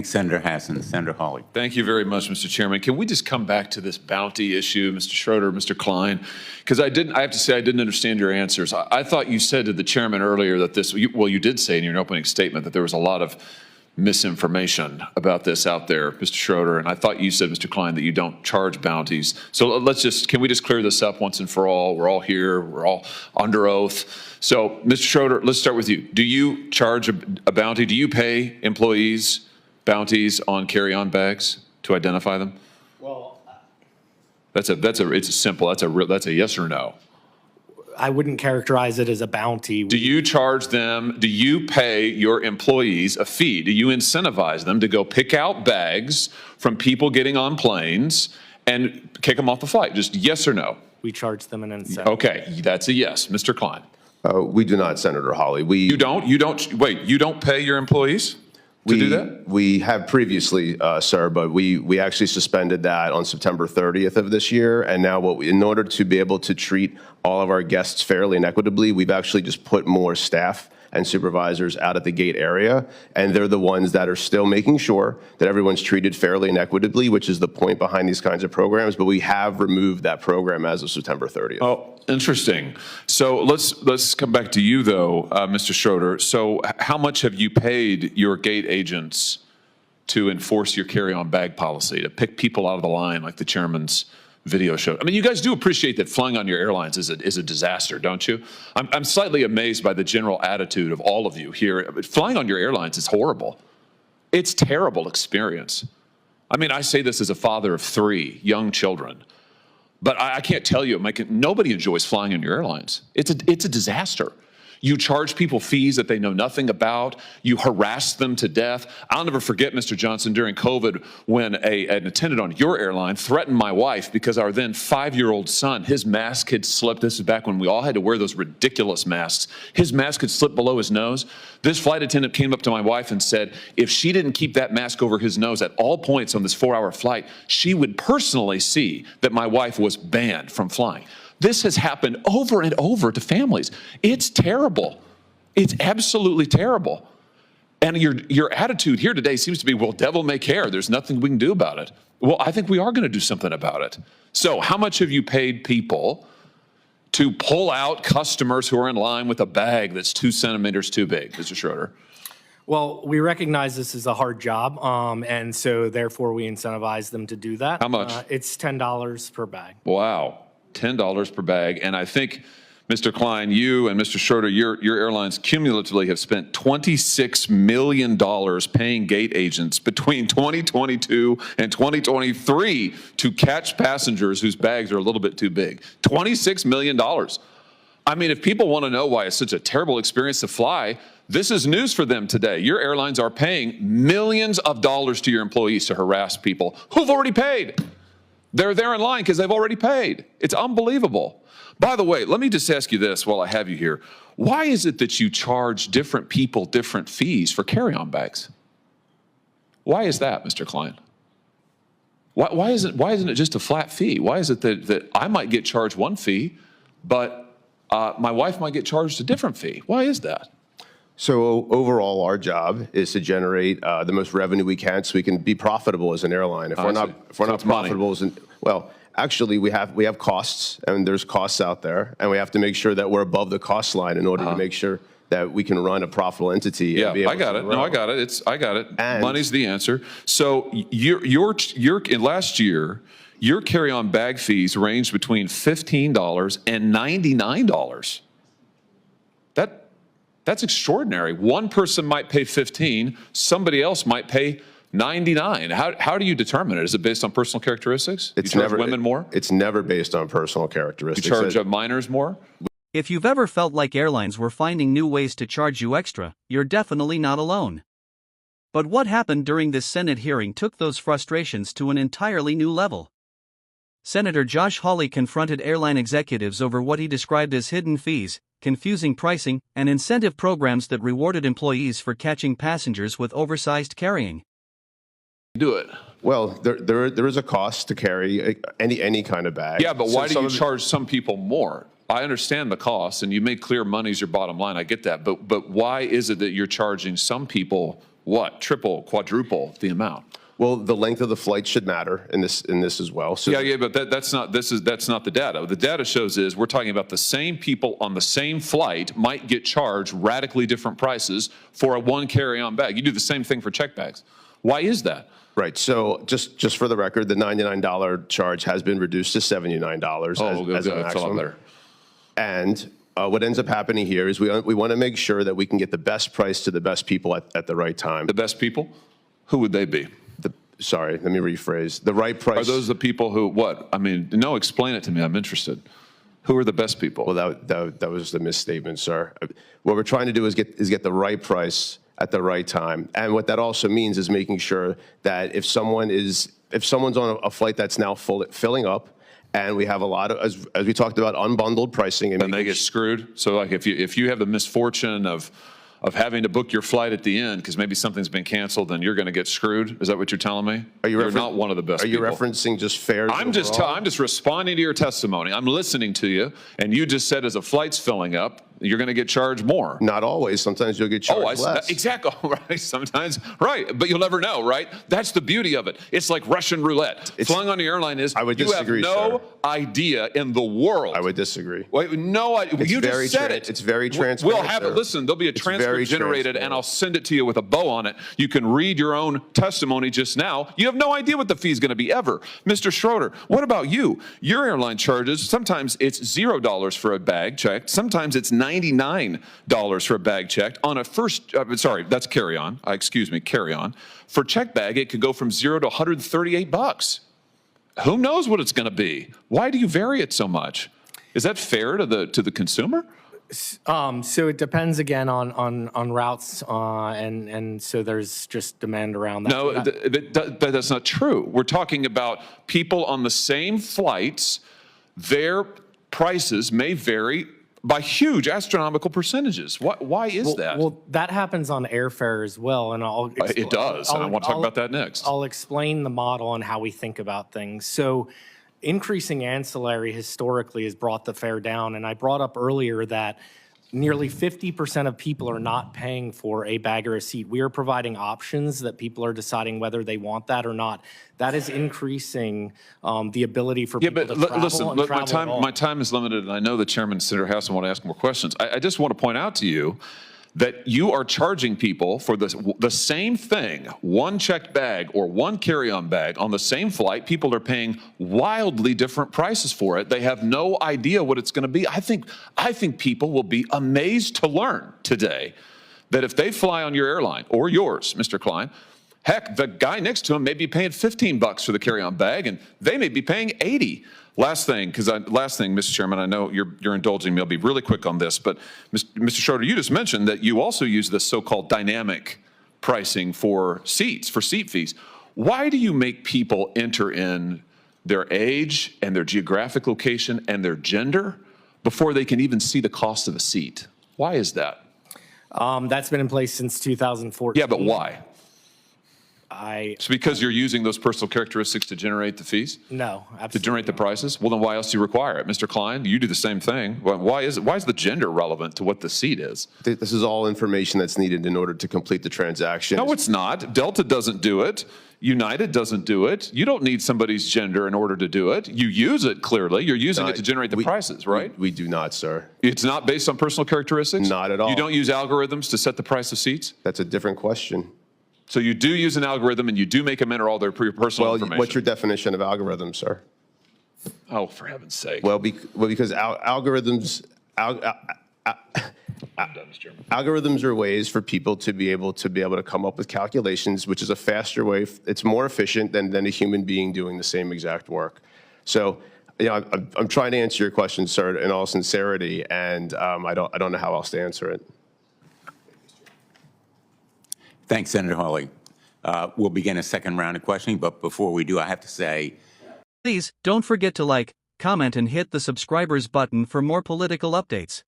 Thanks, Senator Hassan. Senator Hawley. Thank you very much, Mr. Chairman. Can we just come back to this bounty issue, Mr. Schroeder, Mr. Klein? Because I have to say I didn't understand your answers. I thought you said to the chairman earlier that this, well, you did say in your opening statement that there was a lot of misinformation about this out there, Mr. Schroeder, and I thought you said, Mr. Klein, that you don't charge bounties. So can we just clear this up once and for all? We're all here, we're all under oath. So, Mr. Schroeder, let's start with you. Do you charge a bounty? Do you pay employees bounties on carry-on bags to identify them? Well, it's a yes or no. I wouldn't characterize it as a bounty. Do you charge them, do you pay your employees a fee? Do you incentivize them to go pick out bags from people getting on planes and kick them off the flight? Just yes or no? We charge them an incentive. Okay, that's a yes. Mr. Klein. We do not, Senator Hawley. You don't pay your employees to do that? We have previously, sir, but we actually suspended that on September 30th of this year. And now in order to be able to treat all of our guests fairly and equitably, we've actually just put more staff and supervisors out at the gate area, and they're the ones that are still making sure that everyone's treated fairly and equitably, which is the point behind these kinds of programs, but we have removed that program as of September 30th. Oh, interesting. So let's come back to you, though, Mr. Schroeder. So how much have you paid your gate agents to enforce your carry-on bag policy, to pick people out of the line like the chairman's video show? I mean, you guys do appreciate that flying on your airlines is a disaster, don't you? I'm slightly amazed by the general attitude of all of you here. Flying on your airlines is horrible. It's a terrible experience. I mean, I say this as a father of 3 young children, but I can't tell you, nobody enjoys flying on your airlines. It's a disaster. You charge people fees that they know nothing about. You harass them to death. I'll never forget, Mr. Johnson, during COVID when an attendant on your airline threatened my wife because our then 5-year-old son, his mask had slipped. This is back when we all had to wear those ridiculous masks. His mask had slipped below his nose. This flight attendant came up to my wife and said if she didn't keep that mask over his nose at all points on this 4-hour flight, she would personally see that my wife was banned from flying. This has happened over and over to families. It's terrible. It's absolutely terrible. And your attitude here today seems to be, well, devil may care. There's nothing we can do about it. Well, I think we are going to do something about it. So how much have you paid people to pull out customers who are in line with a bag that's 2 centimeters too big, Mr. Schroeder? Well, we recognize this is a hard job, and so therefore we incentivize them to do that. How much? It's $10 per bag. Wow. $10 per bag. And I think, Mr. Klein, you and Mr. Schroeder, your airlines cumulatively have spent $26 million paying gate agents between 2022 and 2023 to catch passengers whose bags are a little bit too big. $26 million. I mean, if people want to know why it's such a terrible experience to fly, this is news for them today. Your airlines are paying millions of dollars to your employees to harass people who've already paid. They're there in line because they've already paid. It's unbelievable. By the way, let me just ask you this while I have you here. Why is it that you charge different people different fees for carry-on bags? Why is that, Mr. Klein? Why isn't it just a flat fee? Why is it that I might get charged one fee, but my wife might get charged a different fee? Why is that? So overall, our job is to generate the most revenue we can so we can be profitable as an airline. If we're not profitable well, actually we have costs, and there's costs out there, and we have to make sure that we're above the cost line in order to make sure that we can run a profitable entity. Yeah, I got it. No, I got it. I got it. And money's the answer. So last year, your carry-on bag fees ranged between $15 and $99. That's extraordinary. One person might pay 15, somebody else might pay 99. How do you determine it? Is it based on personal characteristics? You charge women more? It's never based on personal characteristics. You charge minors more? If you've ever felt like airlines were finding new ways to charge you extra, you're definitely not alone. But what happened during this Senate hearing took those frustrations to an entirely new level. Senator Josh Hawley confronted airline executives over what he described as hidden fees, confusing pricing, and incentive programs that rewarded employees for catching passengers with oversized carrying. Do it. Well, there is a cost to carry any kind of bag. Yeah, but why do you charge some people more? I understand the cost, and you make clear money's your bottom line. I get that, but why is it that you're charging some people what, triple, quadruple the amount. Well, the length of the flight should matter in this as well. So Yeah, but that's not the data. The data shows is we're talking about the same people on the same flight might get charged radically different prices for a one carry-on bag. You do the same thing for check bags. Why is that? Right. So just for the record, the $99 charge has been reduced to $79 as a maximum. And what ends up happening here is we want to make sure that we can get the best price to the best people at the right time. The best people? Who would they be? Sorry, let me rephrase. The right price. Are those the people who, what? I mean, no, explain it to me. I'm interested. Who are the best people? Well, that was the misstatement, sir. What we're trying to do is get the right price at the right time. And what that also means is making sure that if someone's on a flight that's now filling up, and we have a lot of, as we talked about, unbundled pricing. And they get screwed? So like if you have the misfortune of having to book your flight at the end because maybe something's been canceled, then you're going to get screwed? Is that what you're telling me? You're not one of the best people. Are you referencing just fares I'm just responding to your testimony. I'm listening to you, and you just said as a flight's filling up, you're going to get charged more. Not always. Sometimes you'll get charged less. Exactly. Right. Sometimes. Right. But you'll never know, right? That's the beauty of it. It's like Russian roulette. Flying on the airline is, I would disagree, you have no idea in the world. I would disagree. Wait, no idea. You just said it. It's very transparent. We'll have it. Listen, there'll be a transcript generated, and I'll send it to you with a bow on it. You can read your own testimony just now. You have no idea what the fee is going to be ever. Mr. Schroeder, what about you? Your airline charges, sometimes it's $0 for a bag checked. Sometimes it's $99 for a bag checked on a that's carry-on. Excuse me, carry-on. For check bag, it could go from $0 to $138. Who knows what it's going to be? Why do you vary it so much? Is that fair to the consumer? So it depends again on routes, and so there's just demand around that. No, that's not true. We're talking about people on the same flights. Their prices may vary by huge astronomical percentages. Why is that? Well, that happens on airfare as well, and it does, and I want to talk about that next. I'll explain the model and how we think about things. So increasing ancillary historically has brought the fare down, and I brought up earlier that nearly 50% of people are not paying for a bag or a seat. We are providing options that people are deciding whether they want that or not. That is increasing the ability for people to travel. Listen, my time is limited, and I know the chairman, Senator House, want to ask more questions. I just want to point out to you that you are charging people for the same thing, one checked bag or one carry-on bag on the same flight. People are paying wildly different prices for it. They have no idea what it's going to be. I think people will be amazed to learn today that if they fly on your airline or yours, Mr. Klein, heck, the guy next to him may be paying $15 for the carry-on bag, and they may be paying $80. Last thing, Mr. Chairman, I know you're indulging me. I'll be really quick on this, but Mr. Schroeder, you just mentioned that you also use this so-called dynamic pricing for seats, for seat fees. Why do you make people enter in their age and their geographic location and their gender before they can even see the cost of a seat? Why is that? That's been in place since 2014. Yeah, but why? It's because you're using those personal characteristics to generate the fees? No, absolutely. To generate the prices? Well, then why else do you require it? Mr. Klein, you do the same thing. Why is the gender relevant to what the seat is? This is all information that's needed in order to complete the transaction. No, it's not. Delta doesn't do it. United doesn't do it. You don't need somebody's gender in order to do it. You use it, clearly. You're using it to generate the prices, right? We do not, sir. It's not based on personal characteristics? Not at all. You don't use algorithms to set the price of seats? That's a different question. So you do use an algorithm, and you do make them enter all their personal information. What's your definition of algorithm, sir? Oh, for heaven's sake. Well, because algorithms are ways for people to be able to come up with calculations, which is a faster way. It's more efficient than a human being doing the same exact work. So, I'm trying to answer your question, sir, in all sincerity, and I don't know how else to answer it. Thanks, Senator Hawley. We'll begin a second round of questioning, but before we do, I have to say, please don't forget to like, comment, and hit the subscribers button for more political updates.